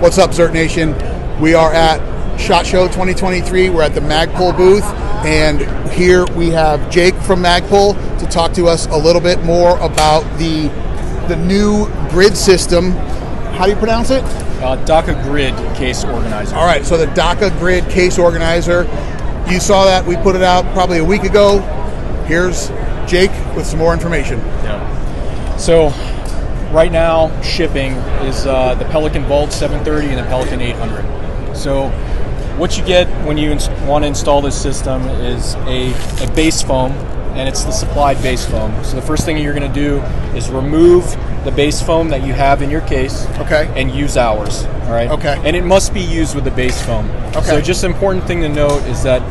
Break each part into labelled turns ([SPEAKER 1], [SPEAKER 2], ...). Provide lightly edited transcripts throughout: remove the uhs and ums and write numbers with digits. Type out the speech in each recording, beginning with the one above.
[SPEAKER 1] What's up, Zert Nation? We are at SHOT Show 2023. We're at the Magpul booth, and here we have Jake from Magpul to talk to us a little bit more about the new grid system. How do you pronounce it?
[SPEAKER 2] Daka Grid case organizer.
[SPEAKER 1] All right, so the Daka Grid case organizer. You saw that. We put it out probably a week ago. Here's Jake with some more information.
[SPEAKER 2] Yeah. So right now, shipping is the Pelican Vault 730 and the Pelican 800. So what you get when you want to install this system is a base foam, and it's the supplied base foam. So the first thing you're going to do is remove the base foam that you have in your case,
[SPEAKER 1] okay,
[SPEAKER 2] and use ours. All right.
[SPEAKER 1] Okay.
[SPEAKER 2] And it must be used with the base foam.
[SPEAKER 1] Okay.
[SPEAKER 2] So just an important thing to note is that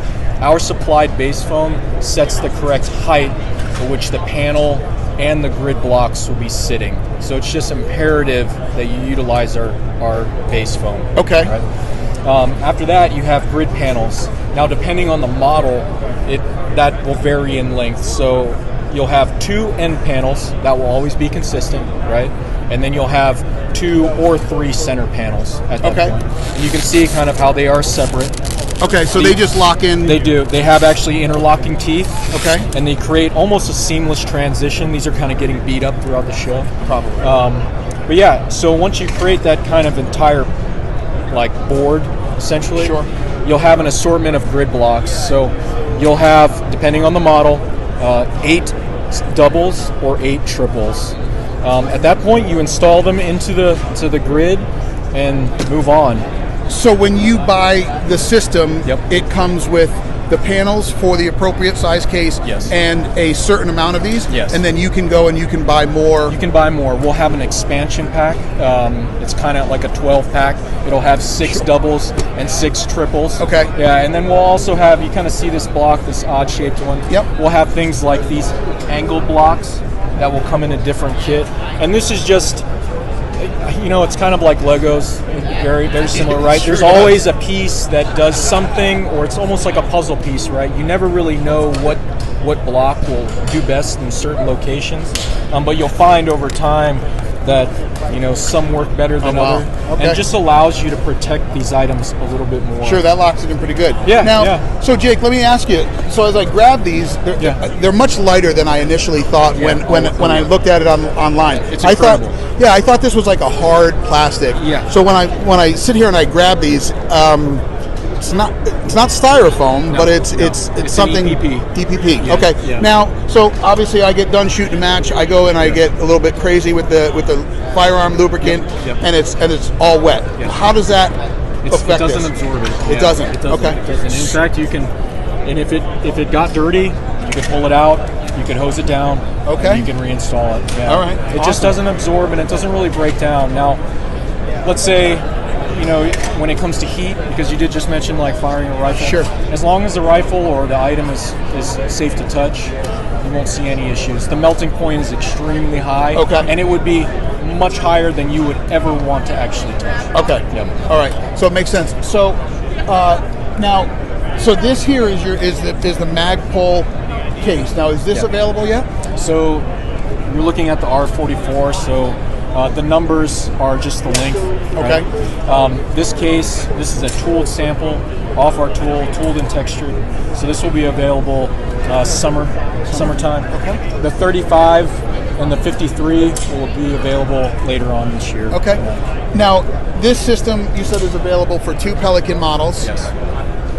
[SPEAKER 2] our supplied base foam sets the correct height for which the panel and the grid blocks will be sitting. So it's just imperative that you utilize our base foam.
[SPEAKER 1] Okay.
[SPEAKER 2] Right? After that, you have grid panels. Now, depending on the model, that will vary in length. So you'll have 2 end panels that will always be consistent, right? And then you'll have 2 or 3 center panels at that point. And you can see kind of how they are separate.
[SPEAKER 1] Okay, so they just lock in.
[SPEAKER 2] They do. They have actually interlocking teeth.
[SPEAKER 1] Okay.
[SPEAKER 2] And they create almost a seamless transition. These are kind of getting beat up throughout the show.
[SPEAKER 1] Probably.
[SPEAKER 2] But yeah, so once you create that kind of entire like board, essentially,
[SPEAKER 1] sure,
[SPEAKER 2] you'll have an assortment of grid blocks. So you'll have, depending on the model, 8 doubles or 8 triples. At that point, you install them into the grid and move on.
[SPEAKER 1] So when you buy the system,
[SPEAKER 2] yep,
[SPEAKER 1] it comes with the panels for the appropriate size case,
[SPEAKER 2] yes,
[SPEAKER 1] and a certain amount of these,
[SPEAKER 2] yes,
[SPEAKER 1] and then you can go and you can buy more.
[SPEAKER 2] You can buy more. We'll have an expansion pack. It's kind of like a 12-pack. It'll have 6 doubles and 6 triples.
[SPEAKER 1] Okay.
[SPEAKER 2] Yeah, and then we'll also have, you kind of see this block, this odd-shaped one.
[SPEAKER 1] Yep.
[SPEAKER 2] We'll have things like these angle blocks that will come in a different kit. And this is just, it's kind of like Legos, very, very similar, right?
[SPEAKER 1] Sure,
[SPEAKER 2] There's always a piece that does something, or it's almost like a puzzle piece, right? You never really know what block will do best in certain locations, but you'll find over time that some work better than others, and it just allows you to protect these items a little bit more.
[SPEAKER 1] Sure, that locks it in pretty good.
[SPEAKER 2] Yeah.
[SPEAKER 1] Now, so Jake, let me ask you. So as I grab these, they're much lighter than I initially thought when I looked at it online.
[SPEAKER 2] It's incredible.
[SPEAKER 1] I thought this was like a hard plastic.
[SPEAKER 2] Yeah.
[SPEAKER 1] So when I sit here and I grab these, it's not styrofoam, but it's something EPP.
[SPEAKER 2] Yeah,
[SPEAKER 1] okay.
[SPEAKER 2] Yeah.
[SPEAKER 1] Now, so obviously I get done shooting a match. I go and I get a little bit crazy with the firearm lubricant, and it's all wet.
[SPEAKER 2] Yeah.
[SPEAKER 1] How does that affect
[SPEAKER 2] It doesn't
[SPEAKER 1] this?
[SPEAKER 2] absorb it.
[SPEAKER 1] It doesn't.
[SPEAKER 2] It doesn't.
[SPEAKER 1] Okay.
[SPEAKER 2] It doesn't. In fact, you can, and if it got dirty, you could pull it out. You can hose it down.
[SPEAKER 1] Okay.
[SPEAKER 2] And you can reinstall it. Yeah.
[SPEAKER 1] All right.
[SPEAKER 2] It just doesn't absorb, and it doesn't really break down. Now, let's say, when it comes to heat, because you did just mention like firing a rifle.
[SPEAKER 1] Sure.
[SPEAKER 2] As long as the rifle or the item is safe to touch, you won't see any issues. The melting point is extremely high.
[SPEAKER 1] Okay.
[SPEAKER 2] And it would be much higher than you would ever want to actually touch.
[SPEAKER 1] Okay.
[SPEAKER 2] Yep.
[SPEAKER 1] All right. So it makes sense. So now, so this here is the Magpul case. Now, is this available yet?
[SPEAKER 2] So you're looking at the R44. So the numbers are just the length. Right?
[SPEAKER 1] Okay.
[SPEAKER 2] This case, this is a tooled sample off our tool, tooled and textured. So this will be available summertime.
[SPEAKER 1] Okay.
[SPEAKER 2] The 35 and the 53 will be available later on this year.
[SPEAKER 1] Okay. Now, this system you said is available for 2 Pelican models.
[SPEAKER 2] Yes.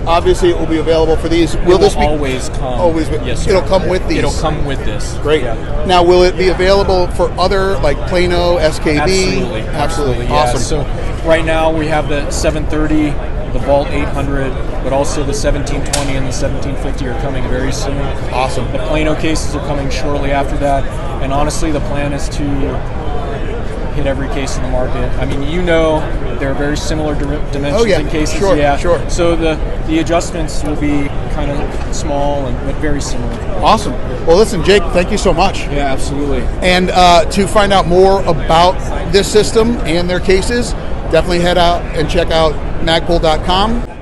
[SPEAKER 1] Obviously, it will be available for these.
[SPEAKER 2] Will this always come?
[SPEAKER 1] Always.
[SPEAKER 2] Yes, sir.
[SPEAKER 1] It'll come with these.
[SPEAKER 2] It'll come with this.
[SPEAKER 1] Great.
[SPEAKER 2] Yeah.
[SPEAKER 1] Now, will it be available for other like Plano, SKB?
[SPEAKER 2] Absolutely.
[SPEAKER 1] Awesome.
[SPEAKER 2] Yeah. So right now we have the 730, the Vault 800, but also the 1720 and the 1750 are coming very soon.
[SPEAKER 1] Awesome.
[SPEAKER 2] The Plano cases are coming shortly after that, and honestly, the plan is to hit every case in the market. I mean, they're very similar dimensions in cases.
[SPEAKER 1] Sure,
[SPEAKER 2] yeah,
[SPEAKER 1] sure.
[SPEAKER 2] So the adjustments will be kind of small but very similar.
[SPEAKER 1] Awesome. Well, listen, Jake, thank you so much.
[SPEAKER 2] Yeah, absolutely.
[SPEAKER 1] And to find out more about this system and their cases, definitely head out and check out magpul.com.